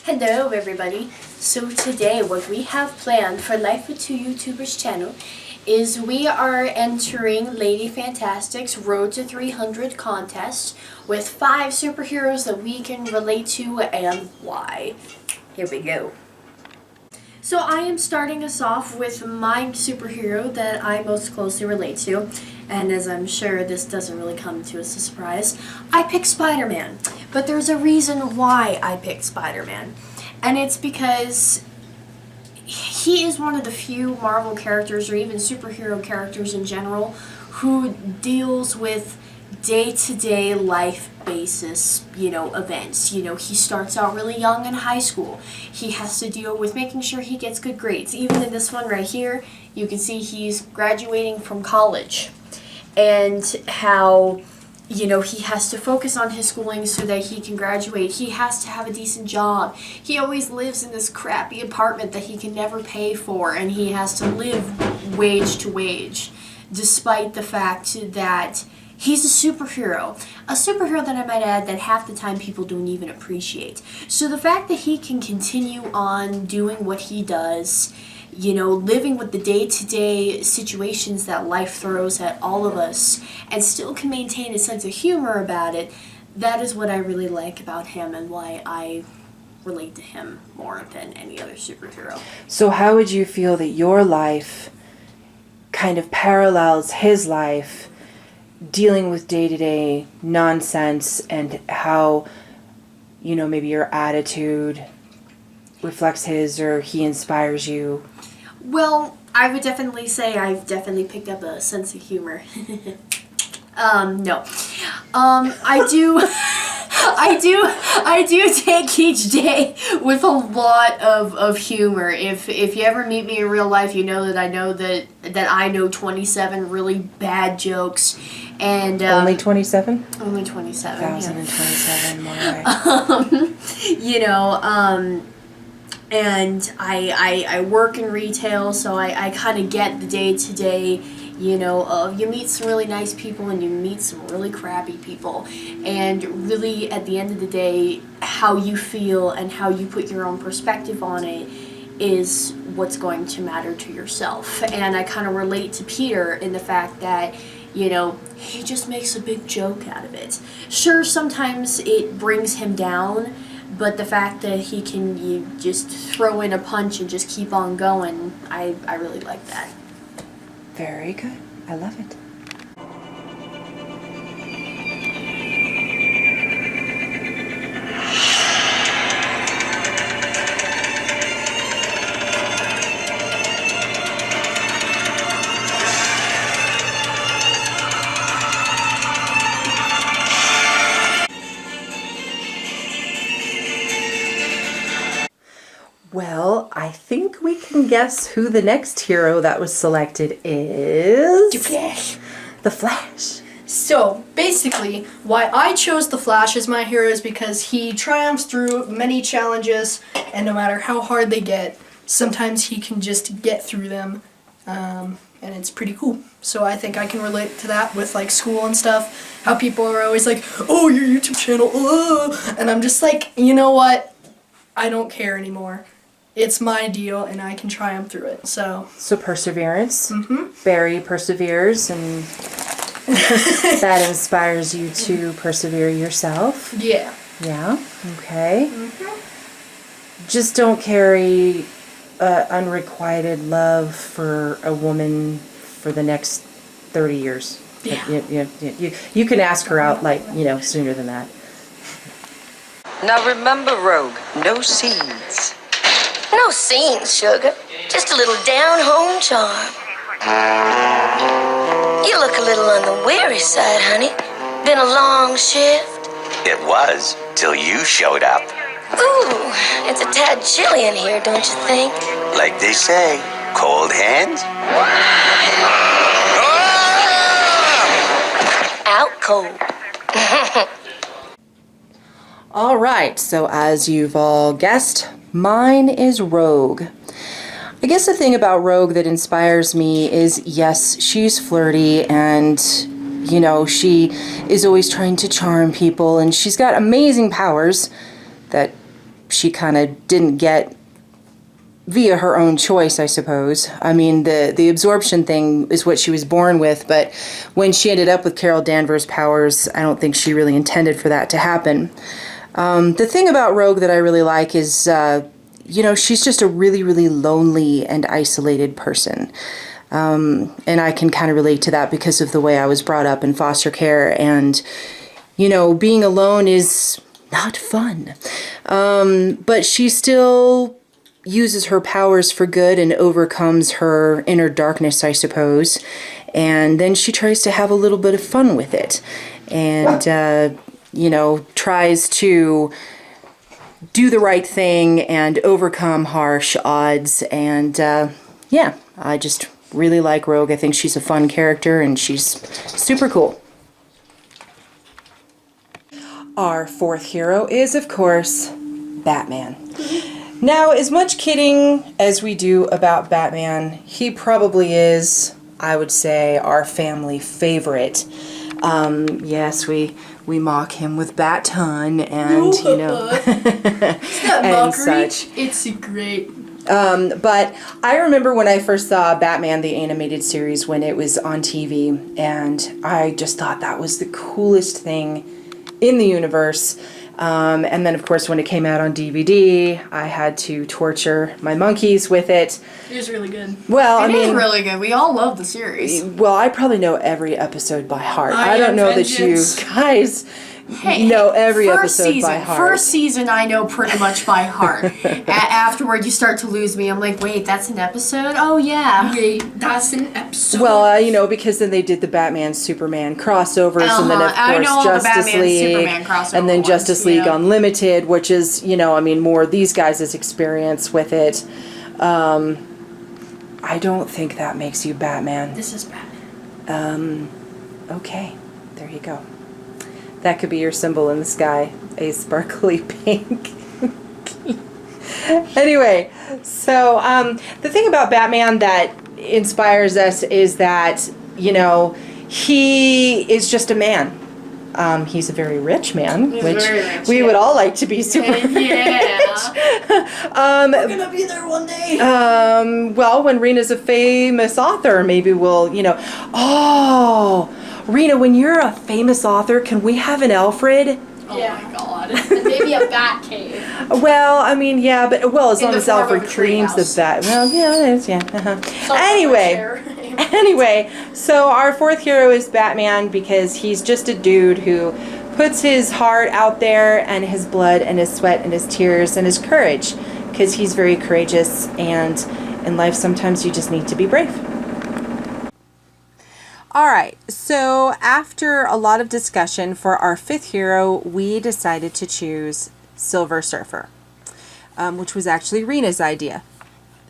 Hello everybody. So today what we have planned for Life with Two YouTubers channel is we are entering Lady Fantastic's Road to 300 contest with 5 superheroes that we can relate to and why. Here we go. So I am starting us off with my superhero that I most closely relate to, and as I'm sure this doesn't really come to us as a surprise, I picked Spider-Man. But there's a reason why I picked Spider-Man, and it's because he is one of the few Marvel characters, or even superhero characters in general, who deals with day-to-day life basis, events. He starts out really young in high school. He has to deal with making sure he gets good grades. Even in this one right here, you can see he's graduating from college. And how, he has to focus on his schooling so that he can graduate. He has to have a decent job. He always lives in this crappy apartment that he can never pay for, and he has to live wage to wage, despite the fact that he's a superhero. A superhero that I might add that half the time people don't even appreciate. So the fact that he can continue on doing what he does, living with the day-to-day situations that life throws at all of us, and still can maintain a sense of humor about it, that is what I really like about him and why I relate to him more than any other superhero. So how would you feel that your life kind of parallels his life, dealing with day-to-day nonsense, and how, maybe your attitude reflects his, or he inspires you? Well, I would definitely say I've definitely picked up a sense of humor. No. I do take each day with a lot of humor. If you ever meet me in real life, you know that I know 27 really bad jokes. And only 27? Only 27. 1,027 more. And I work in retail, so I kind of get the day-to-day, you meet some really nice people and you meet some really crappy people. And really, at the end of the day, how you feel and how you put your own perspective on it is what's going to matter to yourself. And I kind of relate to Peter in the fact that, he just makes a big joke out of it. Sure, sometimes it brings him down, but the fact that he can just throw in a punch and just keep on going, I really like that. Very good. I love it. Well, I think we can guess who the next hero that was selected is. The Flash. The Flash. So, basically, why I chose the Flash as my hero is because he triumphs through many challenges, and no matter how hard they get, sometimes he can just get through them, and it's pretty cool. So I think I can relate to that with, school and stuff, how people are always like, oh, your YouTube channel, and I'm just like, you know what? I don't care anymore. It's my deal, and I can triumph through it. So perseverance. Mm-hmm. Barry perseveres, and that inspires you to persevere yourself. Yeah. Yeah. Okay. Mm-hmm. Just don't carry unrequited love for a woman for the next 30 years. Yeah. You can ask her out sooner than that. Now remember, Rogue, no scenes. No scenes, sugar. Just a little down-home charm. You look a little on the weary side, honey. Been a long shift? It was, till you showed up. Ooh, it's a tad chilly in here, don't you think? Like they say, cold hands? Out cold. All right, so as you've all guessed, mine is Rogue. I guess the thing about Rogue that inspires me is, yes, she's flirty and, she is always trying to charm people, and she's got amazing powers that she kind of didn't get via her own choice, I suppose. I mean, the absorption thing is what she was born with, but when she ended up with Carol Danvers' powers, I don't think she really intended for that to happen. The thing about Rogue that I really like is, she's just a really, really lonely and isolated person. And I can kind of relate to that because of the way I was brought up in foster care, and, being alone is not fun. But she still uses her powers for good and overcomes her inner darkness, I suppose. And then she tries to have a little bit of fun with it. And, tries to do the right thing and overcome harsh odds. And, I just really like Rogue. I think she's a fun character and she's super cool. Our fourth hero is, of course, Batman. Now, as much kidding as we do about Batman, he probably is, I would say, our family favorite. Yes, we mock him with Bat-Ton and, It's not and mockery. such. It's great. But I remember when I first saw Batman, the animated series, when it was on TV, and I just thought that was the coolest thing in the universe. And then, of course, when it came out on DVD, I had to torture my monkeys with it. It was really good. Well, It is really good. We all love the series. well, I probably know every episode by heart. I I don't am know that you vengeance. guys know every first episode season, by heart. First season, I know pretty much by heart. Afterward, you start to lose me. I'm like, wait, that's an episode? Oh, yeah. Wait, that's an episode. Well, because then they did the Batman Superman crossovers, and then of I course know all the Justice Batman League, Superman crossover and then ones, Justice League yeah. Unlimited, which is more these guys' experience with it. I don't think that makes you Batman. This is Batman. Okay, there you go. That could be your symbol in the sky, a sparkly pink. Anyway, so the thing about Batman that inspires us is that, he is just a man. He's a very rich man, which very rich, we yeah. would all like to be super rich. Yeah. We're gonna be there one day. Well, when Rena's a famous author, maybe we'll, Oh, Rena, when you're a famous author, can we have an Alfred? Oh my god. And maybe a bat cave. Well, yeah, but as In long the as form Alfred of a dreams the treehouse. bat. Well, yeah, it is, yeah. Anyway. Anyway, so our fourth hero is Batman because he's just a dude who puts his heart out there and his blood and his sweat and his tears and his courage because he's very courageous, and in life sometimes you just need to be brave. Alright, so after a lot of discussion for our fifth hero, we decided to choose Silver Surfer, which was actually Rena's idea.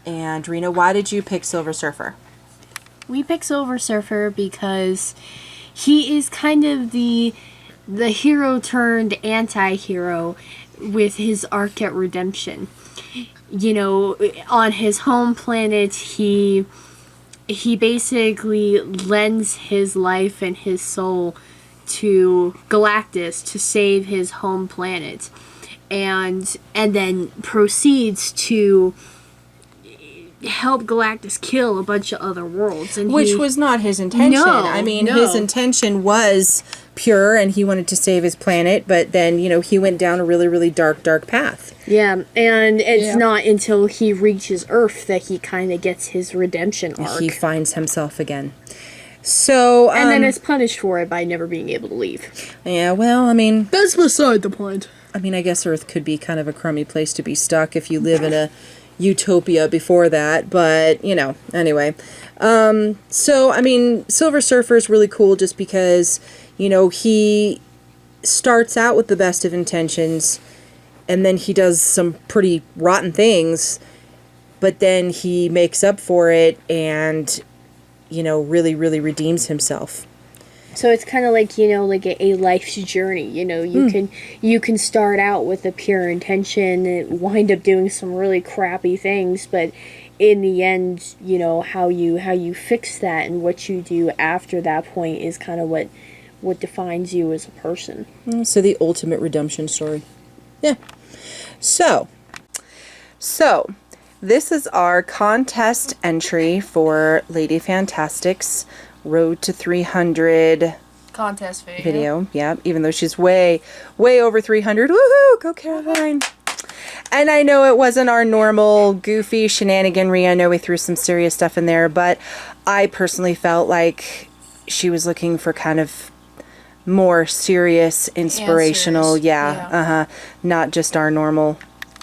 And Rena, why did you pick Silver Surfer? We picked Silver Surfer because he is kind of the hero turned anti-hero with his arc at redemption. On his home planet, he basically lends his life and his soul to Galactus to save his home planet, and then proceeds to help Galactus kill a bunch of other worlds, and Which was not his intention. No, His intention was pure and he wanted to save his planet, but then, he went down a really, really dark path. yeah, and it's not until he reaches Earth that he kind of gets his redemption arc. He finds himself again. So, and then is punished for it by never being able to leave. yeah, well, That's beside the point. I guess Earth could be kind of a crummy place to be stuck if you live in a utopia before that, but, anyway. Silver Surfer is really cool just because, he starts out with the best of intentions, and then he does some pretty rotten things, but then he makes up for it and, really, really redeems himself. So it's kind of like, like a life's journey. You can start out with a pure intention and wind up doing some really crappy things, but in the end, how you fix that and what you do after that point is kind of what defines you as a person. So the ultimate redemption story. Yeah. So, this is our contest entry for Lady Fantastic's Road to 300 Contest video. video. Yeah, even though she's way over 300. Woohoo! Go Caroline! And I know it wasn't our normal goofy shenaniganry. I know we threw some serious stuff in there, but I personally felt like she was looking for kind of more serious, inspirational, Answers. not just our normal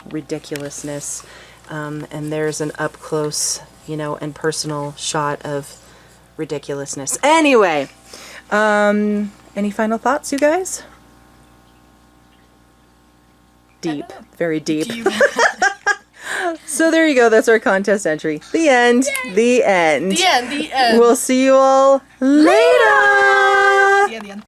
ridiculousness. And there's an up close, and personal shot of ridiculousness. Anyway, any final thoughts, you guys? Deep, very deep. So there you go. That's our contest entry. The end. The end. The end. We'll see you all later.